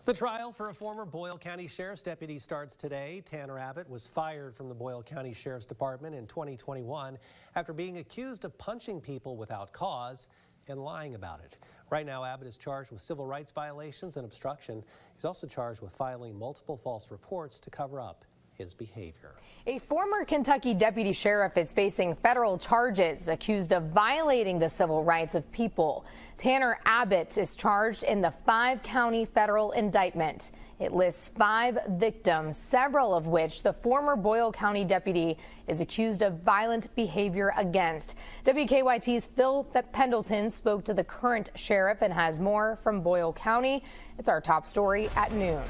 The trial for a former Boyle County Sheriff's deputy starts today. Tanner Abbott was fired from the Boyle County Sheriff's Department in 2021 after being accused of punching people without cause and lying about it. Right now, Abbott is charged with civil rights violations and obstruction. He's also charged with filing multiple false reports to cover up his behavior. A former Kentucky deputy sheriff is facing federal charges accused of violating the civil rights of people. Tanner Abbott is charged in the 5-county federal indictment. It lists 5 victims, several of which the former Boyle County deputy is accused of violent behavior against. WKYT's Phil Pendleton spoke to the current sheriff and has more from Boyle County. It's our top story at noon.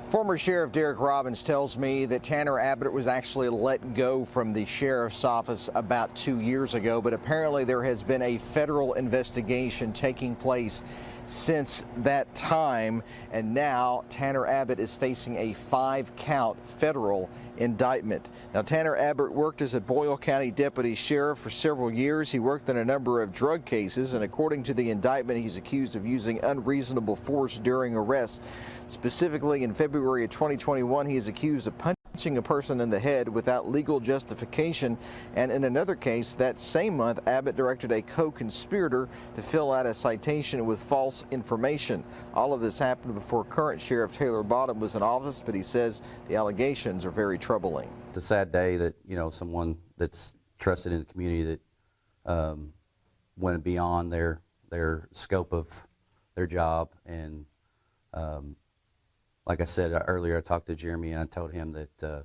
Former Sheriff Derek Robbins tells me that Tanner Abbott was actually let go from the sheriff's office about 2 years ago, but apparently there has been a federal investigation taking place since that time, and now Tanner Abbott is facing a 5-count federal indictment. Now, Tanner Abbott worked as a Boyle County deputy sheriff for several years. He worked in a number of drug cases, and according to the indictment, he's accused of using unreasonable force during arrests. Specifically, in February of 2021, he is accused of punching a person in the head without legal justification. And in another case, that same month, Abbott directed a co-conspirator to fill out a citation with false information. All of this happened before current Sheriff Taylor Bottom was in office, but he says the allegations are very troubling. It's a sad day that, someone that's trusted in the community that went beyond their scope of their job. And like I said earlier, I talked to Jeremy and I told him that,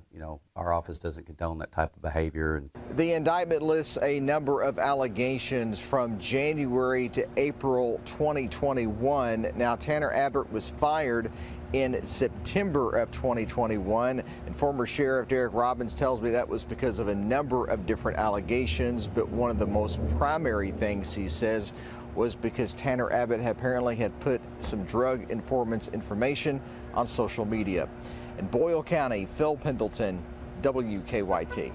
our office doesn't condone that type of behavior. And the indictment lists a number of allegations from January to April 2021. Now, Tanner Abbott was fired in September of 2021, and former Sheriff Derek Robbins tells me that was because of a number of different allegations, but one of the most primary things he says was because Tanner Abbott apparently had put some drug informants' information on social media. In Boyle County, Phil Pendleton, WKYT.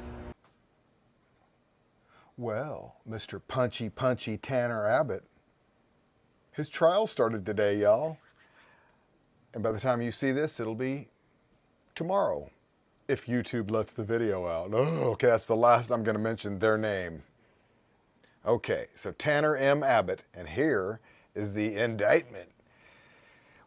Well, Mr. Punchy Tanner Abbott, his trial started today, y'all. And by the time you see this, it'll be tomorrow, if YouTube lets the video out. Oh, okay, that's the last I'm going to mention their name. Okay, so Tanner M. Abbott, and here is the indictment.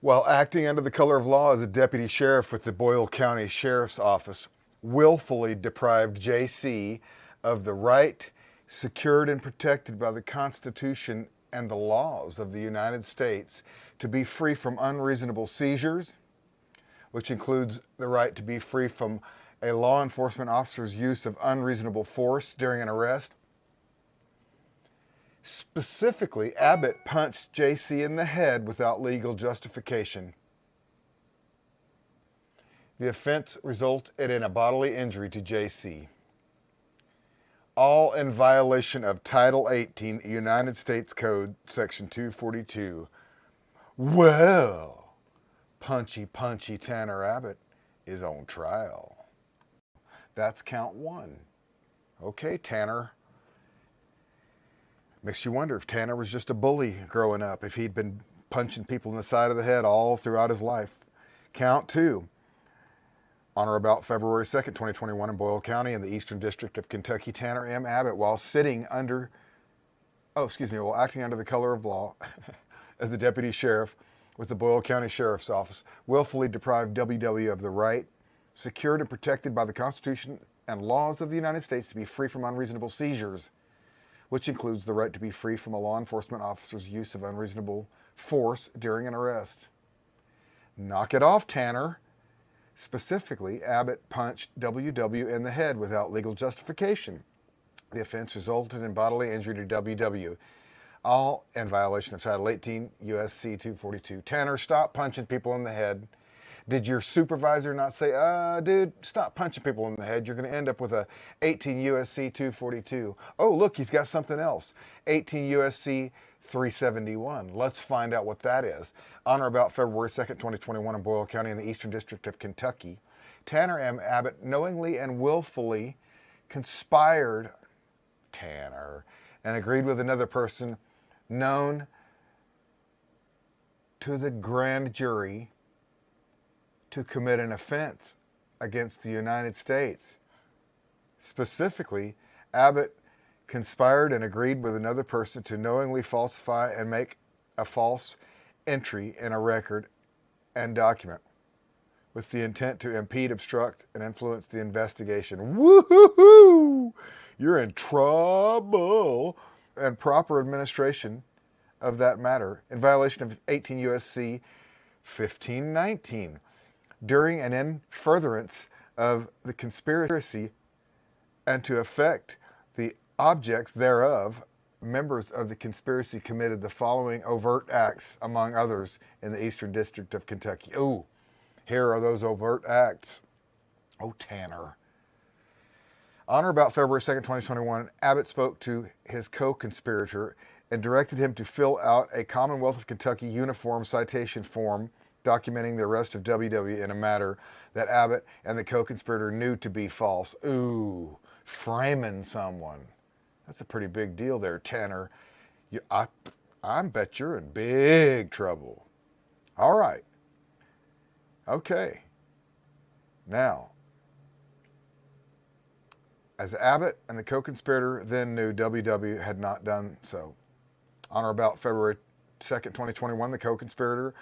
While acting under the color of law as a deputy sheriff with the Boyle County Sheriff's Office, willfully deprived J.C. of the right secured and protected by the Constitution and the laws of the United States to be free from unreasonable seizures, which includes the right to be free from a law enforcement officer's use of unreasonable force during an arrest. Specifically, Abbott punched J.C. in the head without legal justification. The offense resulted in a bodily injury to J.C., all in violation of Title 18 United States Code, Section 242. Well, Punchy Tanner Abbott is on trial. That's count 1. Okay, Tanner. Makes you wonder if Tanner was just a bully growing up, if he'd been punching people in the side of the head all throughout his life. Count 2. On or about February 2nd, 2021 in Boyle County in the Eastern District of Kentucky, Tanner M. Abbott, while acting under the color of law as the deputy sheriff with the Boyle County Sheriff's Office, willfully deprived WW of the right, secured and protected by the Constitution and laws of the United States to be free from unreasonable seizures, which includes the right to be free from a law enforcement officer's use of unreasonable force during an arrest. Knock it off, Tanner. Specifically, Abbott punched WW in the head without legal justification. The offense resulted in bodily injury to WW, all in violation of Title 18 U.S.C. 242. Tanner, stop punching people in the head. Did your supervisor not say, dude, stop punching people in the head? You're going to end up with a 18 U.S.C. 242. Oh, look, he's got something else. 18 U.S.C. 371. Let's find out what that is. On or about February 2nd, 2021 in Boyle County in the Eastern District of Kentucky, Tanner M. Abbott knowingly and willfully conspired, Tanner, and agreed with another person known to the grand jury to commit an offense against the United States. Specifically, Abbott conspired and agreed with another person to knowingly falsify and make a false entry in a record and document with the intent to impede, obstruct, and influence the investigation. Woo-hoo-hoo! You're in trouble. And proper administration of that matter in violation of 18 U.S.C. 1519 during and in furtherance of the conspiracy and to effect the objects thereof. Members of the conspiracy committed the following overt acts, among others, in the Eastern District of Kentucky. Ooh, here are those overt acts. Oh, Tanner. On or about February 2nd, 2021, Abbott spoke to his co-conspirator and directed him to fill out a Commonwealth of Kentucky uniform citation form documenting the arrest of WW in a matter that Abbott and the co-conspirator knew to be false. Ooh, framing someone. That's a pretty big deal there, Tanner. I bet you're in big trouble. All right. Okay. Now, as Abbott and the co-conspirator then knew WW had not done so. On or about February 2nd, 2021, the co-conspirator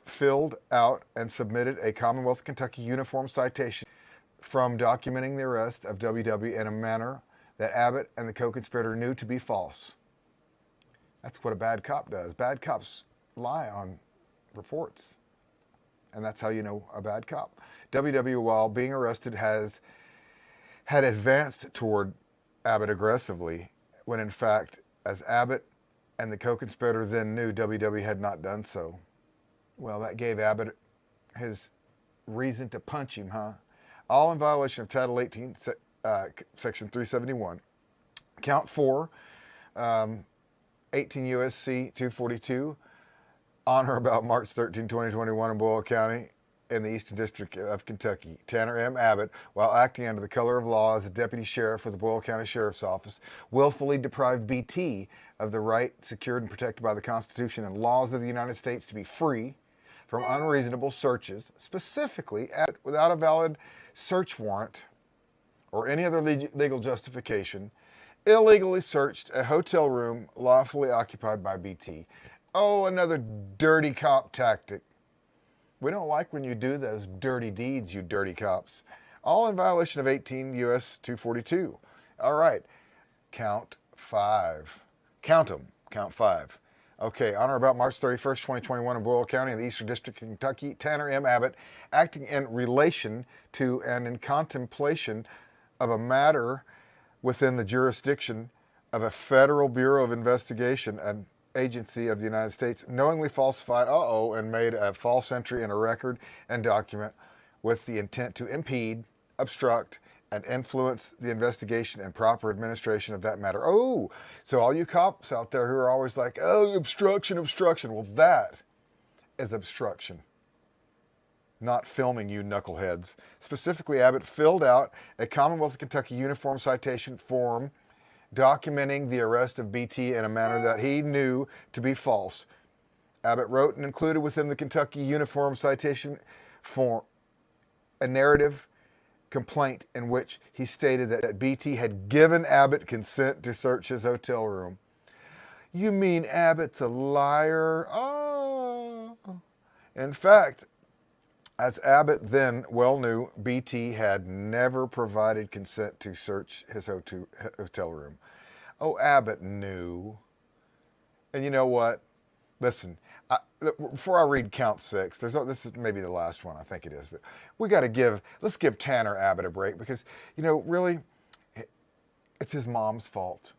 filled out and submitted a Commonwealth of Kentucky uniform citation from documenting the arrest of WW in a manner that Abbott and the co-conspirator knew to be false. That's what a bad cop does. Bad cops lie on reports. And that's how you know a bad cop. WW, while being arrested, had advanced toward Abbott aggressively, when in fact, as Abbott and the co-conspirator then knew, WW had not done so. Well, that gave Abbott his reason to punch him, huh? All in violation of Title 18, Section 371. Count 4, 18 U.S.C. 242, on or about March 13, 2021 in Boyle County, in the Eastern District of Kentucky. Tanner M. Abbott, while acting under the color of law as a deputy sheriff with the Boyle County Sheriff's Office, willfully deprived BT of the right secured and protected by the Constitution and laws of the United States to be free from unreasonable searches, specifically without a valid search warrant or any other legal justification, illegally searched a hotel room lawfully occupied by BT. Oh, another dirty cop tactic. We don't like when you do those dirty deeds, you dirty cops. All in violation of 18 U.S. 242. All right, count 5. Count them, count 5. Okay, on or about March 31st, 2021 in Boyle County in the Eastern District of Kentucky, Tanner M. Abbott, acting in relation to and in contemplation of a matter within the jurisdiction of a Federal Bureau of Investigation and agency of the United States, knowingly falsified, and made a false entry in a record and document with the intent to impede, obstruct, and influence the investigation and proper administration of that matter. Oh, so all you cops out there who are always like, oh, obstruction, obstruction. Well, that is obstruction. Not filming, you knuckleheads. Specifically, Abbott filled out a Commonwealth of Kentucky uniform citation form documenting the arrest of BT in a manner that he knew to be false. Abbott wrote and included within the Kentucky uniform citation form a narrative complaint in which he stated that BT had given Abbott consent to search his hotel room. You mean Abbott's a liar? Oh. In fact, as Abbott then well knew, BT had never provided consent to search his hotel room. Oh, Abbott knew. And you know what? Listen, before I read count 6, this is maybe the last one, I think it is, but let's give Tanner Abbott a break because, really, it's his mom's fault.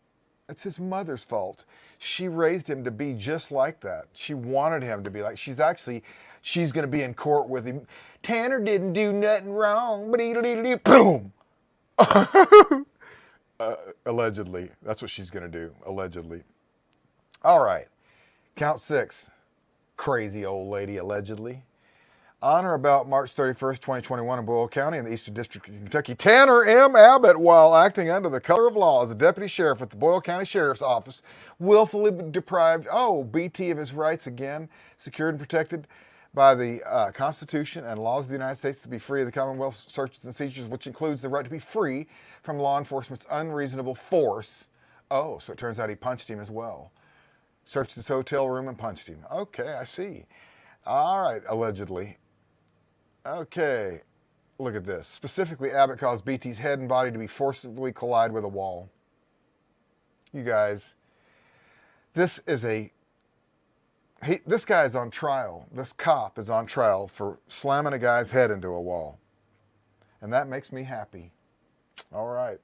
It's his mother's fault. She raised him to be just like that. She wanted him to be like, she's going to be in court with him. Tanner didn't do nothing wrong. Boom. Allegedly. That's what she's going to do. Allegedly. All right. Count 6. Crazy old lady, allegedly. On or about March 31st, 2021 in Boyle County in the Eastern District of Kentucky, Tanner M. Abbott, while acting under the color of law as a deputy sheriff at the Boyle County Sheriff's Office, willfully deprived, BT of his rights again, secured and protected by the Constitution and laws of the United States to be free of the Commonwealth's searches and seizures, which includes the right to be free from law enforcement's unreasonable force. Oh, so it turns out he punched him as well. Searched his hotel room and punched him. Okay, I see. All right, allegedly. Okay, look at this. Specifically, Abbott caused BT's head and body to be forcibly collide with a wall. You guys, this guy is on trial. This cop is on trial for slamming a guy's head into a wall. And that makes me happy. All right.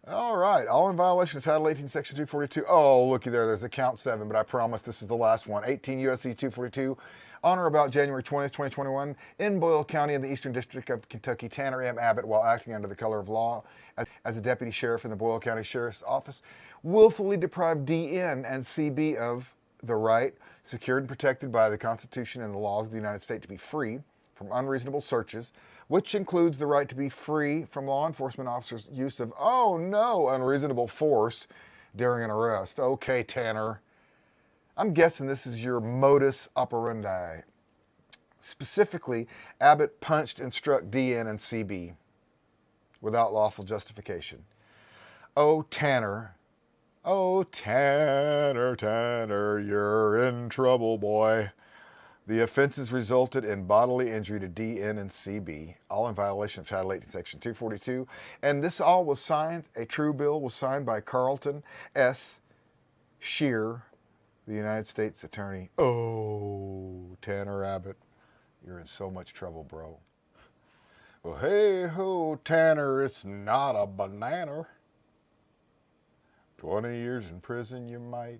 All right. All in violation of Title 18, Section 242. Oh, looky there. There's a count 7, but I promise this is the last one. 18 U.S.C. 242. On or about January 20th, 2021, in Boyle County in the Eastern District of Kentucky, Tanner M. Abbott, while acting under the color of law as a deputy sheriff in the Boyle County Sheriff's Office, willfully deprived DN and CB of the right, secured and protected by the Constitution and the laws of the United States to be free from unreasonable searches, which includes the right to be free from law enforcement officers' use of, unreasonable force during an arrest. Okay, Tanner. I'm guessing this is your modus operandi. Specifically, Abbott punched and struck DN and CB without lawful justification. Oh, Tanner. Oh, Tanner, Tanner, you're in trouble, boy. The offenses resulted in bodily injury to DN and CB, all in violation of Title 18, Section 242. And this all was signed, a true bill was signed by Carlton S. Shear, the United States Attorney. Oh, Tanner Abbott, you're in so much trouble, bro. Well, hey ho, Tanner, it's not a banana. 20 years in prison, you might.